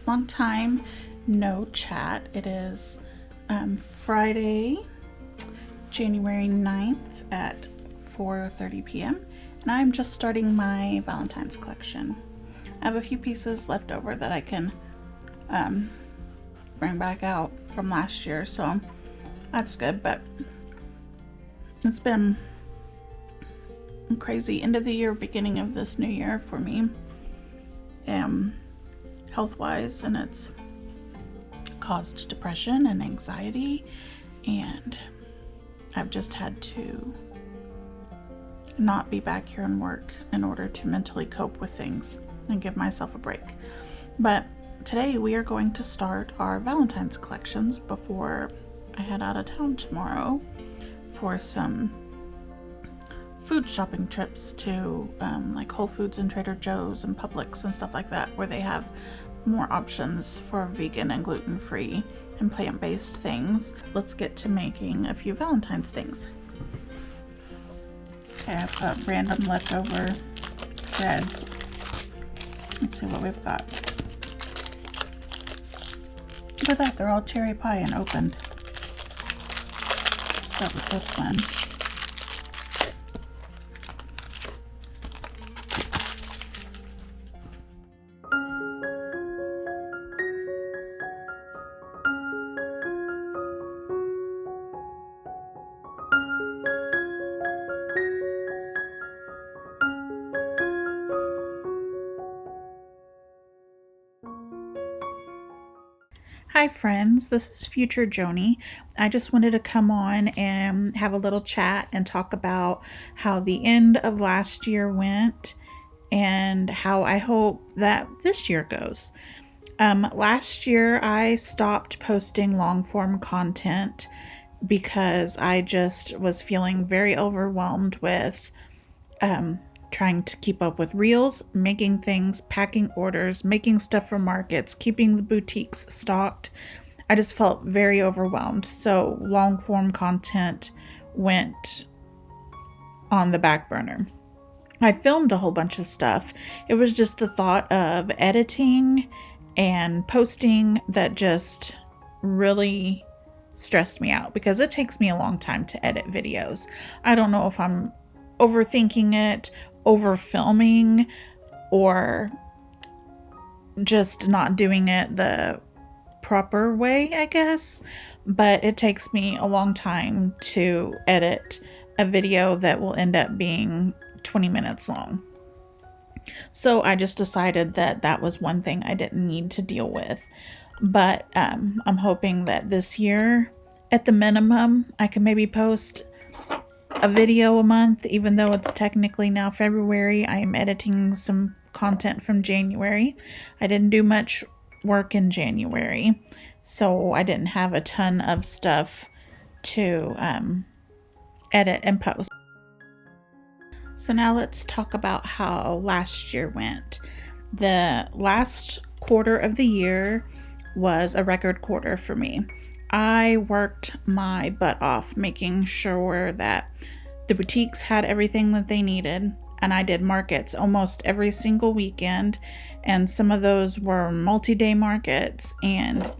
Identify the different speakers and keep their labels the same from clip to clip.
Speaker 1: guys, long time no chat. It is Friday, January 9th at 4:30 p.m. and I'm just starting my Valentine's collection. I have a few pieces left over that I can bring back out from last year, so that's good, but it's been a crazy end of the year, beginning of this new year for me, health-wise, and it's caused depression and anxiety, and I've just had to not be back here and work in order to mentally cope with things and give myself a break. But today we are going to start our Valentine's collections before I head out of town tomorrow for some food shopping trips to like Whole Foods and Trader Joe's and Publix and stuff like that, where they have more options for vegan and gluten-free and plant-based things. Let's get to making a few Valentine's things. Okay, I've got random leftover threads. Let's see what we've got. Look at that, they're all cherry pie and opened. Start with this one. Hi friends, this is future Joni. I just wanted to come on and have a little chat and talk about how the end of last year went and how I hope that this year goes. Last year I stopped posting long form content because I just was feeling very overwhelmed with trying to keep up with reels, making things, packing orders, making stuff for markets, keeping the boutiques stocked. I just felt very overwhelmed. So long form content went on the back burner. I filmed a whole bunch of stuff. It was just the thought of editing and posting that just really stressed me out, because it takes me a long time to edit videos. I don't know if I'm overthinking it, over filming, or just not doing it the proper way, I guess. But it takes me a long time to edit a video that will end up being 20 minutes long. So I just decided that that was one thing I didn't need to deal with. But I'm hoping that this year, at the minimum, I can maybe post a video a month, even though it's technically now February. I am editing some content from January. I didn't do much work in January, so I didn't have a ton of stuff to edit and post. So now let's talk about how last year went. The last quarter of the year was a record quarter for me. I worked my butt off making sure that the boutiques had everything that they needed, and I did markets almost every single weekend, and some of those were multi-day markets and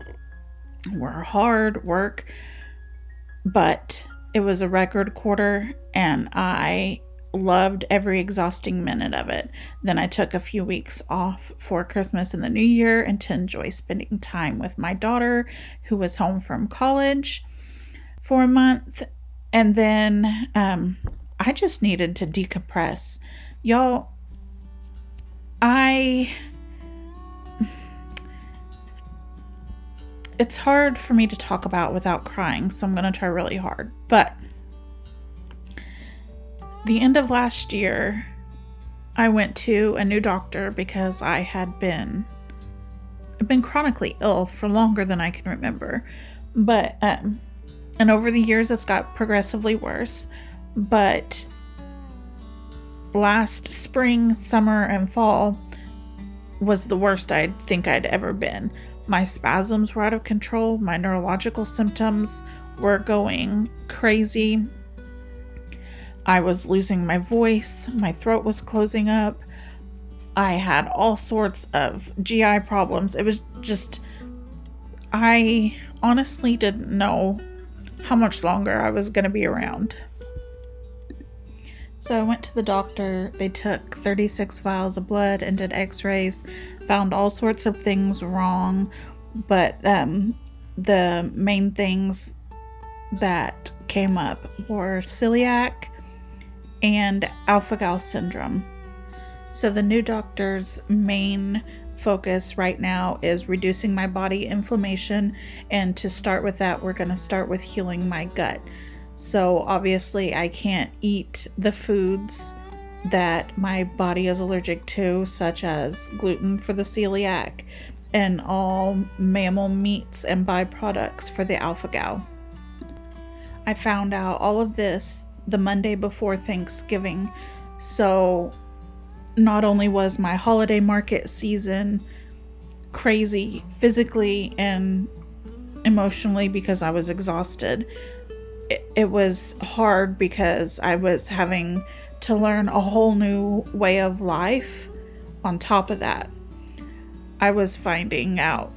Speaker 1: were hard work, but it was a record quarter and I loved every exhausting minute of it. Then I took a few weeks off for Christmas and the New Year and to enjoy spending time with my daughter, who was home from college for a month. And then I just needed to decompress. Y'all, it's hard for me to talk about without crying, so I'm going to try really hard. But the end of last year, I went to a new doctor because I've been chronically ill for longer than I can remember. But, and over the years, it's got progressively worse. But last spring, summer, and fall was the worst I think I'd ever been. My spasms were out of control. My neurological symptoms were going crazy. I was losing my voice. My throat was closing up. I had all sorts of GI problems. It was just, I honestly didn't know how much longer I was going to be around. So I went to the doctor. They took 36 vials of blood and did x-rays, found all sorts of things wrong, but the main things that came up were celiac and alpha-gal syndrome. So the new doctor's main focus right now is reducing my body inflammation, and to start with that, we're going to start with healing my gut. So obviously I can't eat the foods that my body is allergic to, such as gluten for the celiac and all mammal meats and byproducts for the alpha-gal. I found out all of this the Monday before Thanksgiving, so not only was my holiday market season crazy physically and emotionally because I was exhausted, it was hard because I was having to learn a whole new way of life. On top of that, I was finding out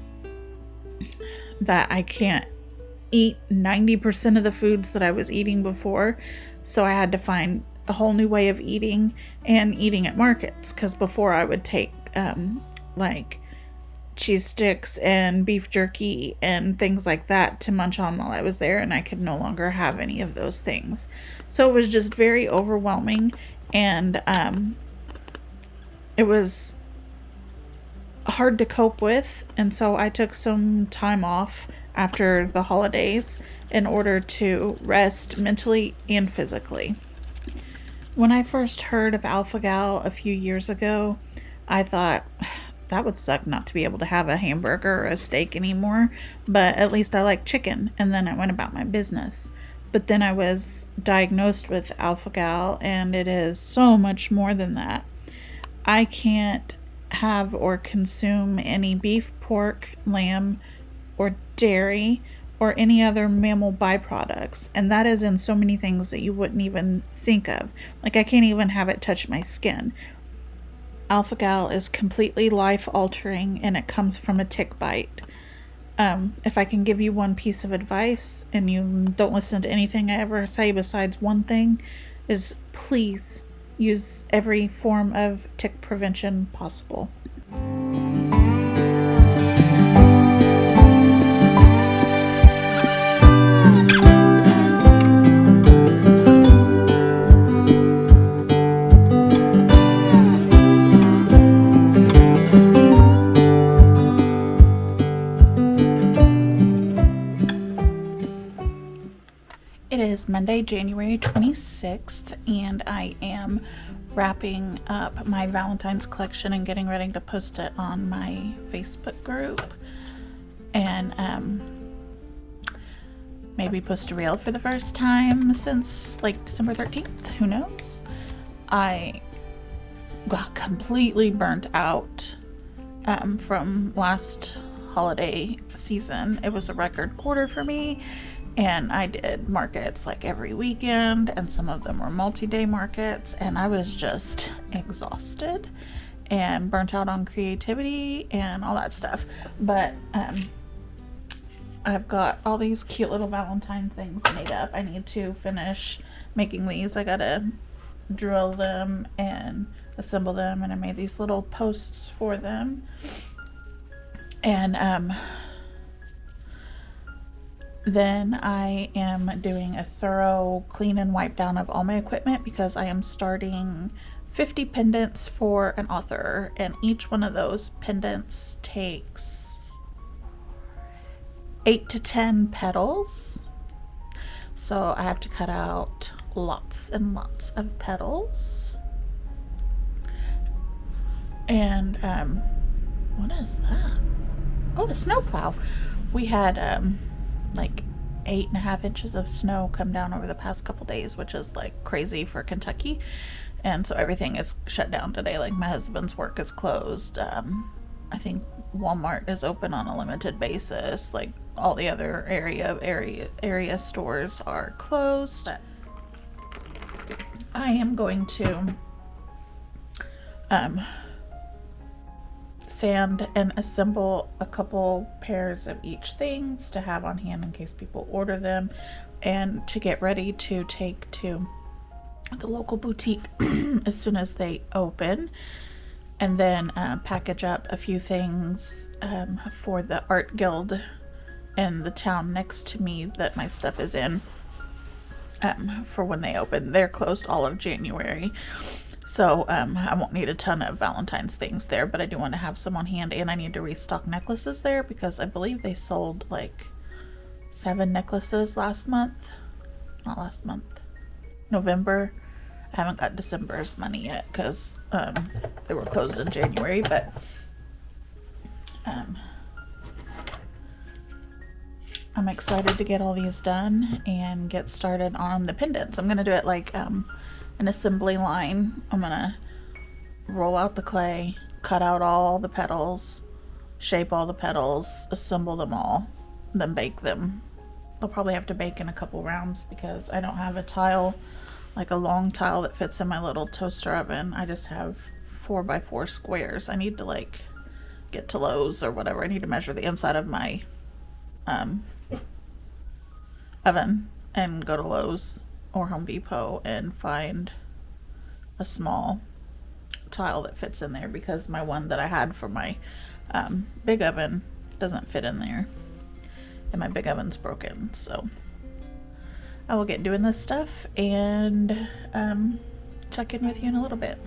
Speaker 1: that I can't eat 90% of the foods that I was eating before, so I had to find a whole new way of eating and eating at markets, because before I would take like cheese sticks and beef jerky and things like that to munch on while I was there, and I could no longer have any of those things. So it was just very overwhelming, and it was hard to cope with, and so I took some time off after the holidays in order to rest mentally and physically. When I first heard of alpha-gal a few years ago, I thought, that would suck not to be able to have a hamburger or a steak anymore, but at least I like chicken, and then I went about my business. But then I was diagnosed with alpha-gal, and it is so much more than that. I can't have or consume any beef, pork, lamb, or dairy, or any other mammal byproducts, and that is in so many things that you wouldn't even think of. Like, I can't even have it touch my skin. Alpha-gal is completely life-altering, and it comes from a tick bite. If I can give you one piece of advice, and you don't listen to anything I ever say besides one thing, is please use every form of tick prevention possible. It is Monday, January 26th, and I am wrapping up my Valentine's collection and getting ready to post it on my Facebook group, and maybe post a reel for the first time since like December 13th. Who knows? I got completely burnt out from last holiday season. It was a record quarter for me, and I did markets like every weekend, and some of them were multi-day markets, and I was just exhausted and burnt out on creativity and all that stuff. But I've got all these cute little Valentine things made up. I need to finish making these. I gotta drill them and assemble them, and I made these little posts for them. And then I am doing a thorough clean and wipe down of all my equipment, because I am starting 50 pendants for an author, and each one of those pendants takes 8 to 10 petals. So I have to cut out lots and lots of petals. And what is that? Oh, a snowplow. We had like 8.5 inches of snow come down over the past couple days, which is like crazy for Kentucky, and so everything is shut down today. Like, my husband's work is closed. I think Walmart is open on a limited basis. Like, all the other area stores are closed. I am going to sand and assemble a couple pairs of each things to have on hand in case people order them, and to get ready to take to the local boutique as soon as they open, and then package up a few things for the art guild in the town next to me that my stuff is in, for when they open. They're closed all of January, so I won't need a ton of Valentine's things there, but I do want to have some on hand, and I need to restock necklaces there because I believe they sold like 7 necklaces November. I haven't got December's money yet because they were closed in January, but I'm excited to get all these done and get started on the pendants. I'm going to do it like an assembly line. I'm going to roll out the clay, cut out all the petals, shape all the petals, assemble them all, then bake them. I'll probably have to bake in a couple rounds because I don't have a tile, like a long tile that fits in my little toaster oven. I just have 4x4 squares. I need to like get to Lowe's or whatever. I need to measure the inside of my oven and go to Lowe's or Home Depot and find a small tile that fits in there because my one that I had for my big oven doesn't fit in there, and my big oven's broken. So I will get doing this stuff and check in with you in a little bit.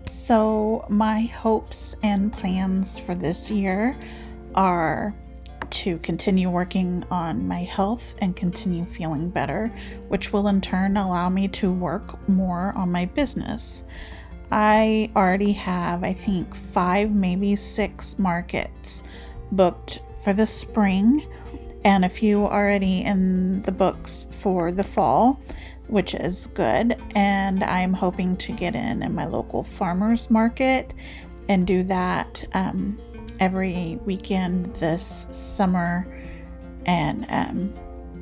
Speaker 1: So my hopes and plans for this year are to continue working on my health and continue feeling better, which will in turn allow me to work more on my business. I already have, I think, 5, maybe 6 markets booked for the spring, and a few already in the books for the fall, which is good. And I'm hoping to get in my local farmers market and do that every weekend this summer, and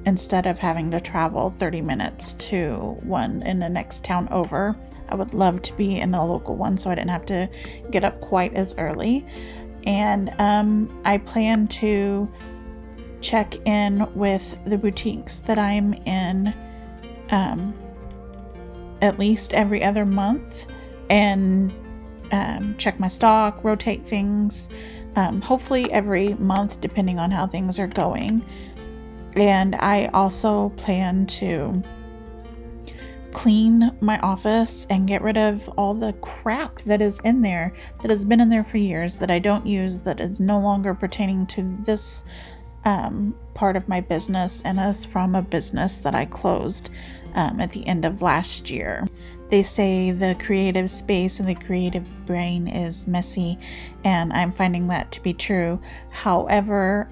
Speaker 1: instead of having to travel 30 minutes to one in the next town over, I would love to be in a local one so I didn't have to get up quite as early. And I plan to check in with the boutiques that I'm in at least every other month and check my stock, rotate things, hopefully every month depending on how things are going. And I also plan to clean my office and get rid of all the crap that is in there, that has been in there for years, that I don't use, that is no longer pertaining to this part of my business, and is from a business that I closed at the end of last year. They say the creative space and the creative brain is messy, and I'm finding that to be true. However,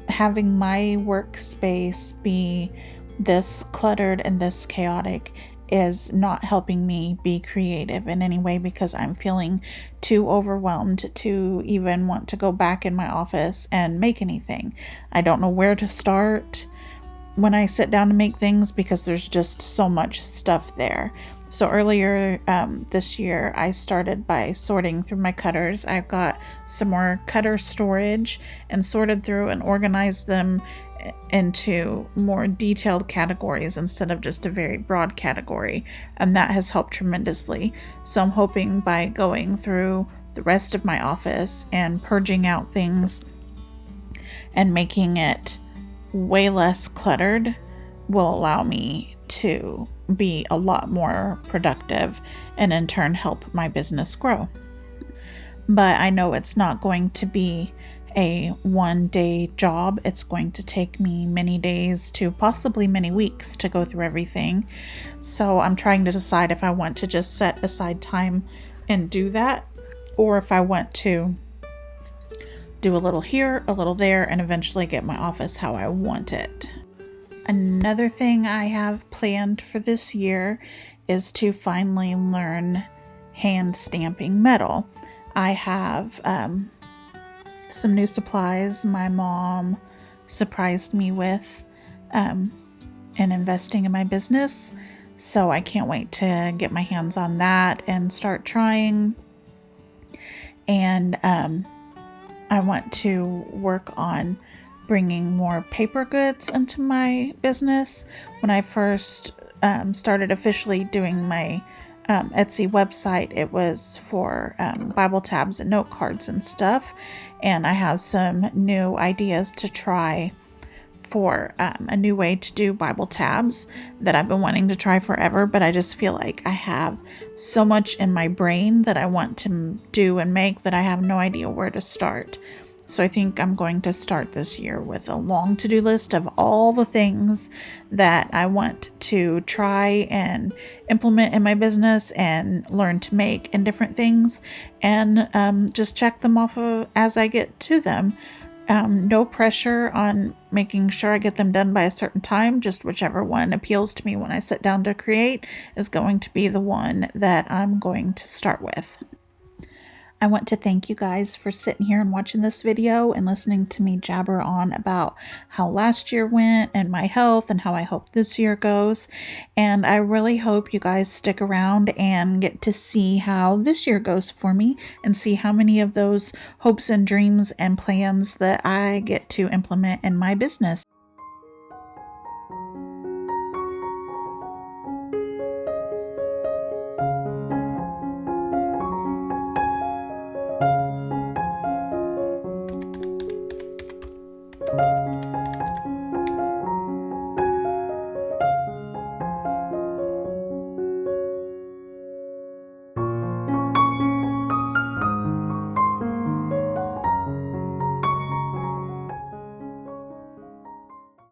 Speaker 1: having my workspace be this cluttered and this chaotic is not helping me be creative in any way, because I'm feeling too overwhelmed to even want to go back in my office and make anything. I don't know where to start when I sit down to make things because there's just so much stuff there. So earlier this year, I started by sorting through my cutters. I've got some more cutter storage and sorted through and organized them into more detailed categories instead of just a very broad category, and that has helped tremendously. So I'm hoping by going through the rest of my office and purging out things and making it way less cluttered will allow me to be a lot more productive and in turn help my business grow. But I know it's not going to be a one-day job. It's going to take me many days to possibly many weeks to go through everything. So I'm trying to decide if I want to just set aside time and do that, or if I want to do a little here, a little there, and eventually get my office how I want it. Another thing I have planned for this year is to finally learn hand stamping metal. I have some new supplies my mom surprised me with and investing in my business, so I can't wait to get my hands on that and start trying. and I want to work on bringing more paper goods into my business. When I first started officially doing my Etsy website, it was for Bible tabs and note cards and stuff, and I have some new ideas to try for a new way to do Bible tabs that I've been wanting to try forever, but I just feel like I have so much in my brain that I want to do and make that I have no idea where to start. So I think I'm going to start this year with a long to-do list of all the things that I want to try and implement in my business and learn to make and different things, and just check them off as I get to them. No pressure on making sure I get them done by a certain time, just whichever one appeals to me when I sit down to create is going to be the one that I'm going to start with. I want to thank you guys for sitting here and watching this video and listening to me jabber on about how last year went and my health and how I hope this year goes. And I really hope you guys stick around and get to see how this year goes for me and see how many of those hopes and dreams and plans that I get to implement in my business.